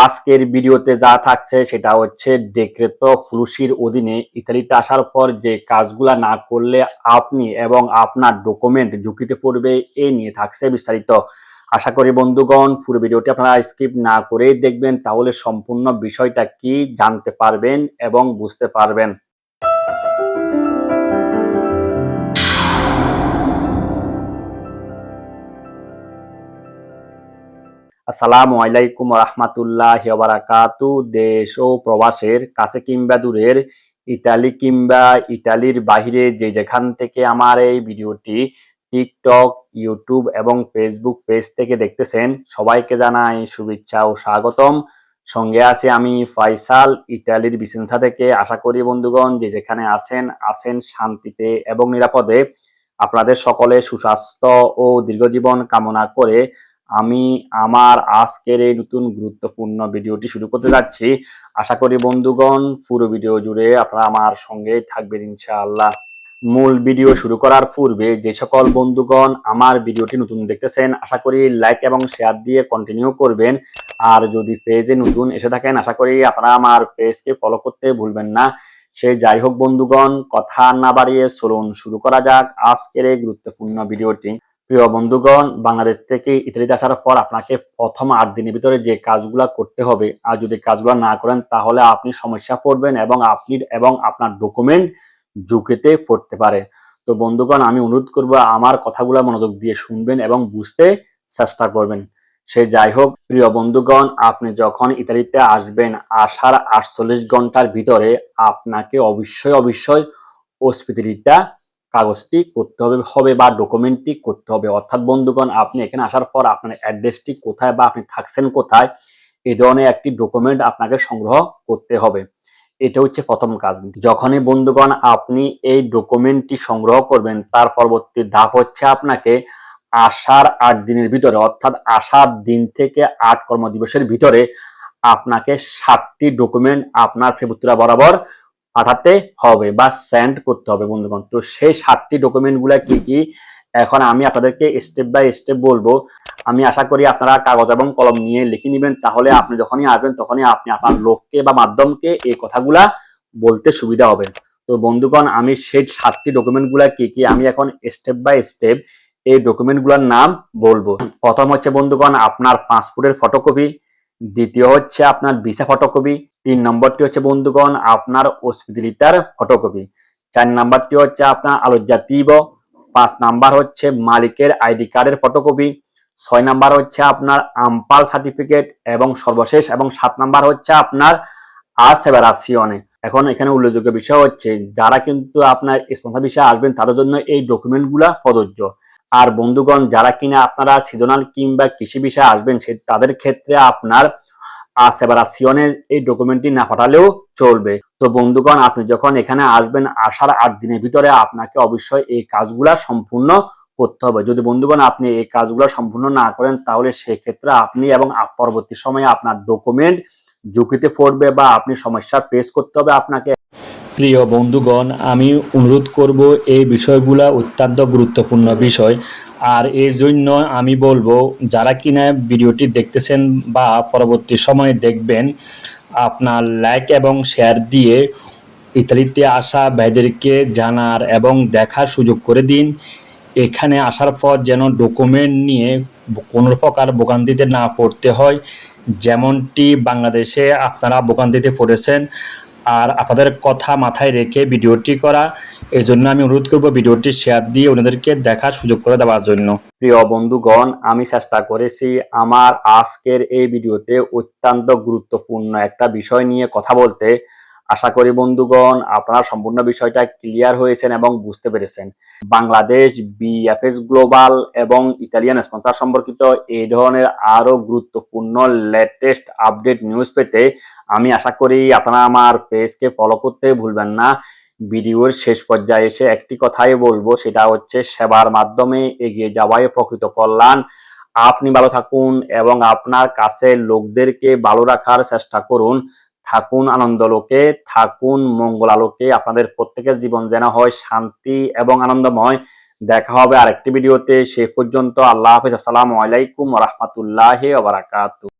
আজকের ভিডিওতে যা থাকছে সেটা হচ্ছে ডেক্রেতো ফ্লুসির অধীনে ইতালিতে আসার পর যে কাজগুলা না করলে আপনি এবং আপনার ডকুমেন্ট ঝুঁকিতে পড়বে এই নিয়ে থাকছে বিস্তারিত। আশা করি বন্ধুগণ পুরো ভিডিওটি আপনারা স্কিপ না করেই দেখবেন, তাহলে সম্পূর্ণ বিষয়টা কি জানতে পারবেন এবং বুঝতে পারবেন। আসসালামু আলাইকুম রহমতুল্লাহি ওয়া বারাকাতু। দেশ ও প্রবাসের কাছে কিংবা দূরের, ইতালি কিংবা ইতালির বাহিরে যে যেখান থেকে আমার এই ভিডিওটি টিকটক, ইউটিউব এবং ফেসবুক পেজ থেকে দেখতেছেন, সবাইকে জানাই শুভেচ্ছা ও স্বাগতম। সঙ্গে আছি আমি ফয়সাল, ইতালির ভিসেন্সা থেকে। আশা করি বন্ধুগণ যে যেখানে আছেন শান্তিতে এবং নিরাপদে। আপনাদের সকলে সুস্বাস্থ্য ও দীর্ঘজীবন কামনা করে আমি আমার আজকের এই নতুন গুরুত্বপূর্ণ ভিডিওটি শুরু করতে যাচ্ছি। আশা করি বন্ধুগণ পুরো ভিডিও জুড়ে আপনারা আমার সঙ্গে থাকবেন ইনশাআল্লাহ। মূল ভিডিও শুরু করার পূর্বে যে সকল বন্ধুগণ আমার ভিডিওটি নতুন দেখতেছেন, আশা করি লাইক এবং শেয়ার দিয়ে কন্টিনিউ করবেন। আর যদি পেজে নতুন এসে থাকেন, আশা করি আপনারা আমার পেজকে ফলো করতে ভুলবেন না। সে যাই হোক বন্ধুগণ, কথা না বাড়িয়ে চলুন শুরু করা যাক আজকের এই গুরুত্বপূর্ণ ভিডিওটি। প্রিয় বন্ধুগণ, বাংলাদেশ থেকে ইতালিতে আসার পর আপনাকে প্রথম 8 দিনের ভিতরে যে কাজগুলা করতে হবে, আর যদি কাজগুলা না করেন তাহলে আপনি সমস্যা পড়বেন এবং আপনি এবং আপনার ডকুমেন্ট ঝুঁকিতে পড়তে পারে। তো বন্ধুগণ, আমি অনুরোধ করব আমার কথাগুলো মনোযোগ দিয়ে শুনবেন এবং বুঝতে চেষ্টা করবেন। সে যাই হোক প্রিয় বন্ধুগণ, আপনি যখন ইতালিতে আসবেন, আসার 48 ঘন্টার ভিতরে আপনাকে অবশ্যই হসপিটালিটা কাগজটি করতে হবে বা ডকুমেন্টটি করতে হবে। অর্থাৎ বন্ধুগণ, আপনি এখানে আসার পর আপনার অ্যাড্রেসটি কোথায় বা আপনি থাকছেন কোথায়, এই ধরনের একটি ডকুমেন্ট আপনাকে সংগ্রহ করতে হবে। এটা হচ্ছে প্রথম কাজ। যখনই বন্ধুগণ আপনি এই ডকুমেন্টটি সংগ্রহ করবেন, তার পরবর্তী ধাপ হচ্ছে আপনাকে আসার 8 দিনের ভিতরে, অর্থাৎ আসার দিন থেকে 8 কর্মদিবসের ভিতরে আপনাকে 7টি ডকুমেন্ট আপনার ফেবুত্রা বরাবর পাঠাতে হবে বা সেন্ড করতে হবে বন্ধুগণ। তো সেই 7টি ডকুমেন্ট গুলা কি কি, এখন আমি আপনাদেরকে স্টেপ বাই স্টেপ বলবো। আমি আশা করি আপনারা কাগজ এবং কলম নিয়ে লিখে নেবেন, তাহলে আপনি যখনই আসবেন তখনই আপনি আপনার লোককে বা মাধ্যমকে এই কথাগুলা বলতে সুবিধা হবে। তো বন্ধুগণ, আমি সেই 7টি ডকুমেন্ট গুলা কি কি আমি এখন স্টেপ বাই স্টেপ এই ডকুমেন্ট গুলার নাম বলবো। প্রথম হচ্ছে বন্ধুগণ আপনার পাসপোর্টের ফটোকপি, দ্বিতীয় হচ্ছে আপনার ভিসা ফটোকপি, 3 নম্বরটি হচ্ছে বন্ধুগণ আপনার হসপিটালিটার ফটোকপি, 4 নাম্বারটি হচ্ছে আপনার আলোকজাতীব, 5 নাম্বার হচ্ছে মালিকের আইডি কার্ডের ফটোকপি, 6 নাম্বার হচ্ছে আপনার আমপাল সার্টিফিকেট এবং সর্বশেষ এবং 7 নাম্বার হচ্ছে আপনার আসেভারাসিওনে। এখন এখানে উল্লেখযোগ্য বিষয় হচ্ছে যারা কিন্তু আপনার স্পন্সর ভিসায় আসবেন তাদের জন্য এই ডকুমেন্টগুলা প্রযোজ্য। আর বন্ধুগণ, যারা কিনা আপনারা সিজনাল কিংবা কৃষি ভিসায় আসবেন তাদের ক্ষেত্রে আপনার আসেভারাসিওনের এই ডকুমেন্টটি না পাঠালেও চলবে। তো বন্ধুগণ, আপনি যখন এখানে আসবেন আসার 8 দিনের ভিতরে আপনাকে অবশ্যই এই কাজগুলা সম্পূর্ণ করতে হবে। যদি বন্ধুগণ আপনি এই কাজগুলো সম্পূর্ণ না করেন তাহলে সেক্ষেত্রে আপনি এবং পরবর্তী সময়ে আপনার ডকুমেন্ট ঝুঁকিতে পড়বে বা আপনি সমস্যা ফেস করতে হবে আপনাকে। প্রিয় বন্ধুগণ, আমি অনুরোধ করব এই বিষয়গুলা অত্যন্ত গুরুত্বপূর্ণ বিষয়। আর এই জন্য আমি বলবো যারা কিনা ভিডিওটি দেখতেছেন বা পরবর্তী সময়ে দেখবেন, আপনার লাইক এবং শেয়ার দিয়ে ইতালিতে আসা ভাইদেরকে জানার এবং দেখার সুযোগ করে দিন। এখানে আসার পর যেন ডকুমেন্ট নিয়ে কোনো প্রকার ভোগান্তিতে না পড়তে হয়, যেমনটি বাংলাদেশে আপনারা ভোগান্তিতে পড়েছেন। আর আপনাদের কথা মাথায় রেখে ভিডিওটি করা, এই জন্য আমি অনুরোধ করব ভিডিওটি শেয়ার দিয়ে ওনাদেরকে দেখার সুযোগ করে দেওয়ার জন্য। প্রিয় বন্ধুগণ, আমি চেষ্টা করেছি আমার আজকের এই ভিডিওতে অত্যন্ত গুরুত্বপূর্ণ একটা বিষয় নিয়ে কথা বলতে। আশা করি বন্ধুগণ আপনারা সম্পূর্ণ বিষয়টা ক্লিয়ার হয়েছেন এবং বুঝতে পেরেছেন। বাংলাদেশ বিএফএস গ্লোবাল এবং ইতালিয়ান স্পন্সর সম্পর্কিত এই ধরনের আরো গুরুত্বপূর্ণ লেটেস্ট আপডেট নিউজ পেতে আমি আশা করি আপনারা আমার পেজকে ফলো করতে ভুলবেন না। ভিডিওর শেষ পর্যায়ে এসে একটি কথাই বলবো, সেটা হচ্ছে সেবার মাধ্যমে এগিয়ে যাওয়াই প্রকৃত কল্যাণ। আপনি ভালো থাকুন এবং আপনার কাছে লোকদেরকে ভালো রাখার চেষ্টা করুন। থাকুন আনন্দলোকে, থাকুন মঙ্গলালোকে। আপনাদের প্রত্যেকের জীবন যেন হয় শান্তি এবং আনন্দময়। দেখা হবে আরেকটি ভিডিওতে। সে পর্যন্ত আল্লাহ হাফেজ। আসসালামু আলাইকুম ওয়া রাহমাতুল্লাহি ওয়া বারাকাতুহু।